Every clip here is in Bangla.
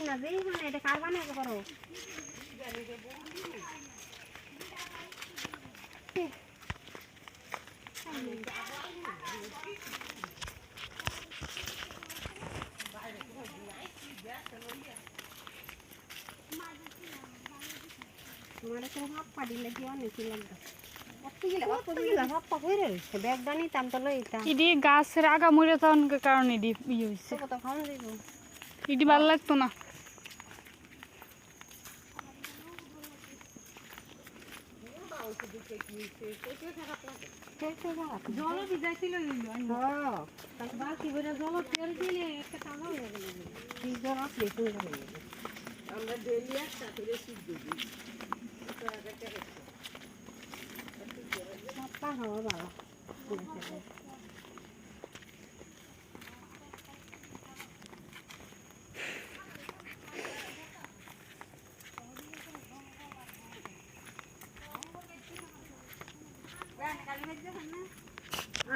না যে মানে এটা কার বানাই করো তোমার একটা হাত পাড়ি লাগি অনেক লাগবে ব্যাগটা নিতাম তো লইতাম ইডি গাছের আগা মরে যাওয়ার কারণে ইডি ইয়ে হয়েছে কত খাওয়া দিব ইডি ভালো লাগতো না জল ভিজাইছিল বাকি করে জল তেল দিলে একটা কালো হয়ে গেল জল আসলে সুন্দর হয়ে যাবে আমরা ডেলি একটা করে সিদ্ধ দিই সবটা হওয়া ভালো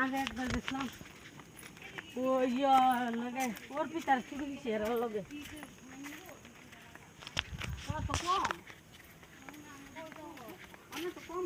আগে একবার দেখলাম ও ইয়া লাগে ওর পিতার শুরু দিছে এর লগে কত কম অনেক কম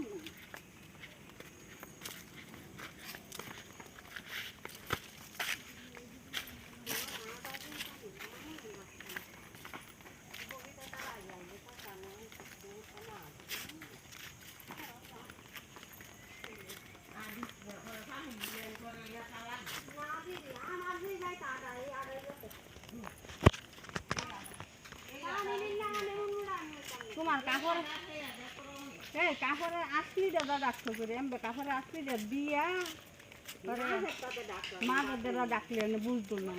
তোমার কাপড় কাপড়ে 8 লিটার ডাকতো করে এমবে কাপড়ে 8 লিটার দিয়া মাদের ডাকলে বুঝতো না